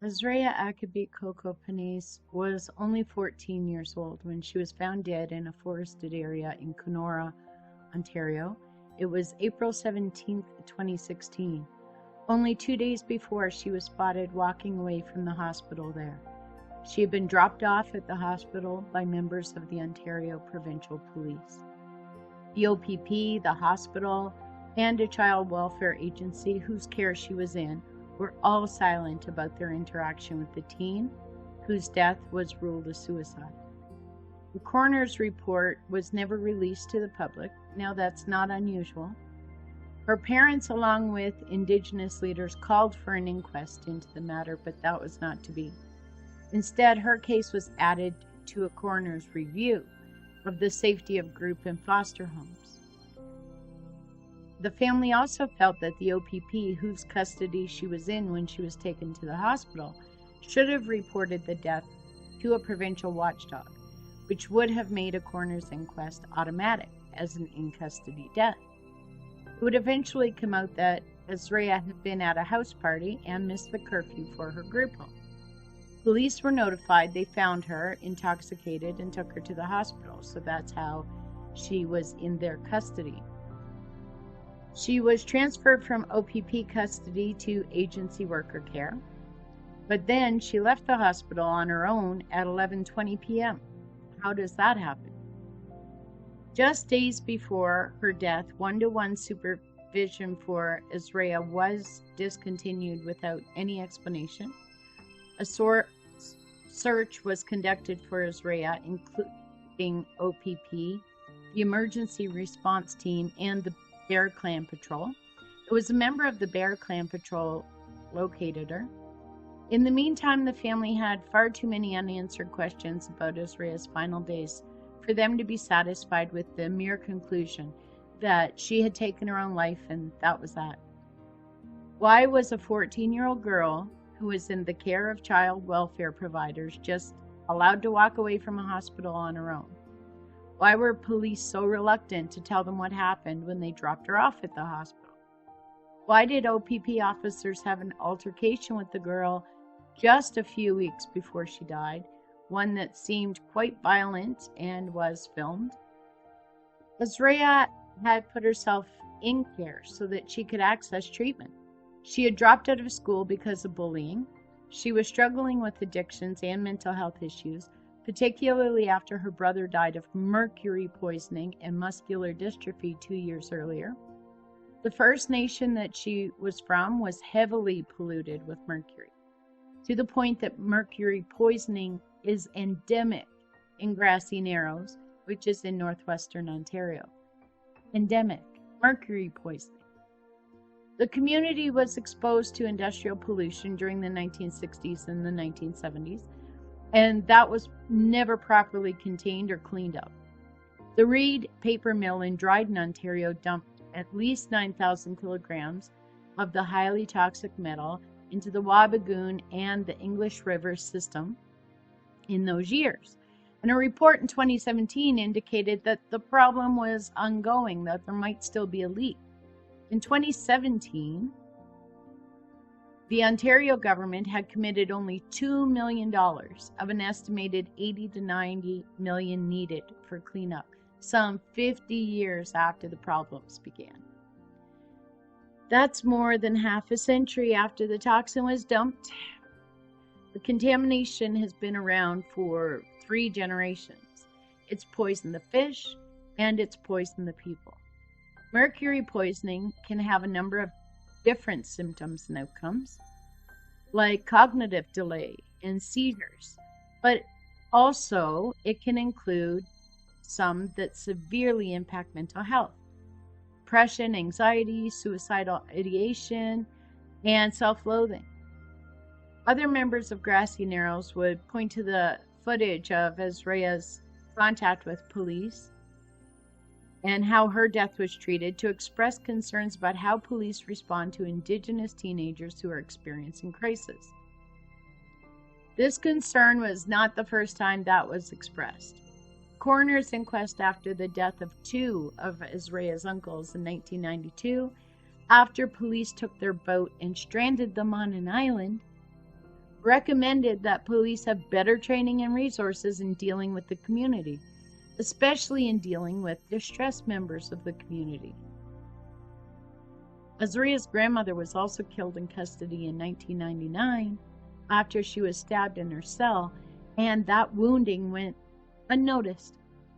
Azrea Akabit Coco Panese was only 14 years old when she was found dead in a forested area in Kenora, Ontario. It was April 17th, 2016. Only 2 days before, she was spotted walking away from the hospital there. She had been dropped off at the hospital by members of the Ontario Provincial Police. The OPP, the hospital, and a child welfare agency whose care she was in were all silent about their interaction with the teen, whose death was ruled a suicide. The coroner's report was never released to the public. Now, that's not unusual. Her parents, along with Indigenous leaders, called for an inquest into the matter, but that was not to be. Instead, her case was added to a coroner's review of the safety of group and foster homes. The family also felt that the OPP, whose custody she was in when she was taken to the hospital, should have reported the death to a provincial watchdog, which would have made a coroner's inquest automatic as an in-custody death. It would eventually come out that Azrea had been at a house party and missed the curfew for her group home. Police were notified. They found her intoxicated and took her to the hospital, so that's how she was in their custody. She was transferred from OPP custody to agency worker care, but then she left the hospital on her own at 11:20 p.m. How does that happen? Just days before her death, one-to-one supervision for Azrea was discontinued without any explanation. A search was conducted for Azrea, including OPP, the Emergency Response Team, and the Bear Clan Patrol. It was a member of the Bear Clan Patrol located her. In the meantime, the family had far too many unanswered questions about Azrea's final days for them to be satisfied with the mere conclusion that she had taken her own life and that was that. Why was a 14-year-old girl who was in the care of child welfare providers just allowed to walk away from a hospital on her own? Why were police so reluctant to tell them what happened when they dropped her off at the hospital? Why did OPP officers have an altercation with the girl just a few weeks before she died, one that seemed quite violent and was filmed? Azrea had put herself in care so that she could access treatment. She had dropped out of school because of bullying. She was struggling with addictions and mental health issues, particularly after her brother died of mercury poisoning and muscular dystrophy 2 years earlier. The First Nation that she was from was heavily polluted with mercury, to the point that mercury poisoning is endemic in Grassy Narrows, which is in northwestern Ontario. Endemic mercury poisoning. The community was exposed to industrial pollution during the 1960s and the 1970s, and that was never properly contained or cleaned up. The Reed paper mill in Dryden, Ontario dumped at least 9,000 kilograms of the highly toxic metal into the Wabigoon and the English River system in those years. And a report in 2017 indicated that the problem was ongoing, that there might still be a leak. In 2017, the Ontario government had committed only $2 million of an estimated $80 to $90 million needed for cleanup, some 50 years after the problems began. That's more than half a century after the toxin was dumped. The contamination has been around for 3 generations. It's poisoned the fish and it's poisoned the people. Mercury poisoning can have a number of different symptoms and outcomes, like cognitive delay and seizures, but also it can include some that severely impact mental health: depression, anxiety, suicidal ideation, and self-loathing. Other members of Grassy Narrows would point to the footage of Azrea's contact with police and how her death was treated to express concerns about how police respond to Indigenous teenagers who are experiencing crisis. This concern was not the first time that was expressed. Coroner's inquest after the death of 2 of Azrea's uncles in 1992, after police took their boat and stranded them on an island, recommended that police have better training and resources in dealing with the community, especially in dealing with distressed members of the community. Azria's grandmother was also killed in custody in 1999 after she was stabbed in her cell, and that wounding went unnoticed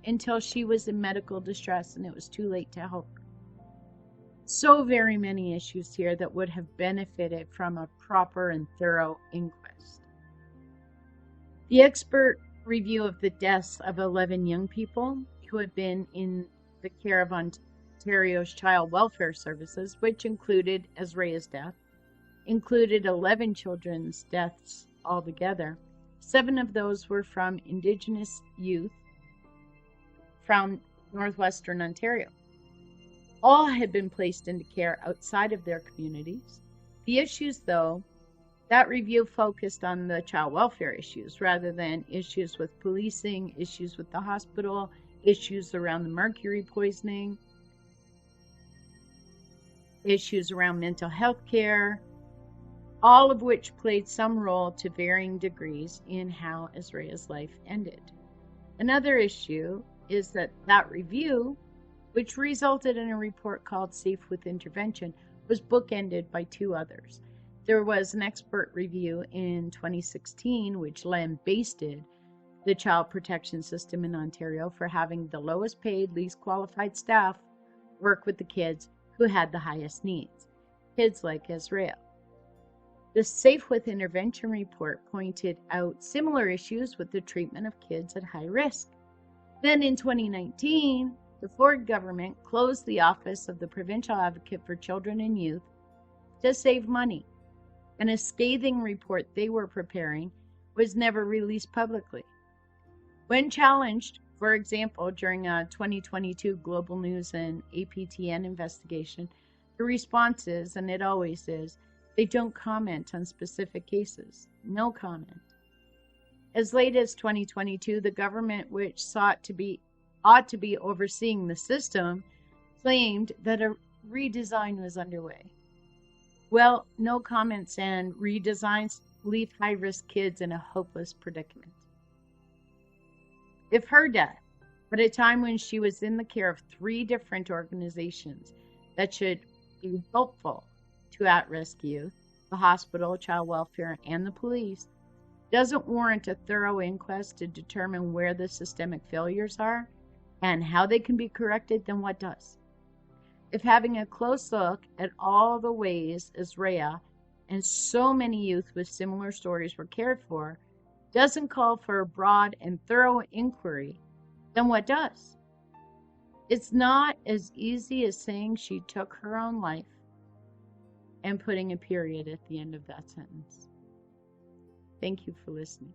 until she was in medical distress and it was too late to help her. So very many issues here that would have benefited from a proper and thorough inquest. The expert review of the deaths of 11 young people who had been in the care of Ontario's Child Welfare Services, which included Azria's death, included 11 children's deaths altogether. 7 of those were from Indigenous youth from northwestern Ontario. All had been placed into care outside of their communities. The issues, though, that review focused on the child welfare issues rather than issues with policing, issues with the hospital, issues around the mercury poisoning, issues around mental health care, all of which played some role to varying degrees in how Azria's life ended. Another issue is that review, which resulted in a report called Safe with Intervention, was bookended by 2 others. There was an expert review in 2016 which lambasted the child protection system in Ontario for having the lowest paid, least qualified staff work with the kids who had the highest needs, kids like Azria. The Safe with Intervention report pointed out similar issues with the treatment of kids at high risk. Then in 2019, the Ford government closed the office of the Provincial Advocate for Children and Youth to save money, and a scathing report they were preparing was never released publicly. When challenged, for example, during a 2022 Global News and APTN investigation, the response is, and it always is, they don't comment on specific cases. No comment. As late as 2022, the government, which ought to be overseeing the system, claimed that a redesign was underway. Well, no comments and redesigns leave high-risk kids in a hopeless predicament. If her death, at a time when she was in the care of 3 different organizations that should be helpful to at-risk youth, the hospital, child welfare, and the police, doesn't warrant a thorough inquest to determine where the systemic failures are and how they can be corrected, then what does? If having a close look at all the ways Azria and so many youth with similar stories were cared for doesn't call for a broad and thorough inquiry, then what does? It's not as easy as saying she took her own life and putting a period at the end of that sentence. Thank you for listening.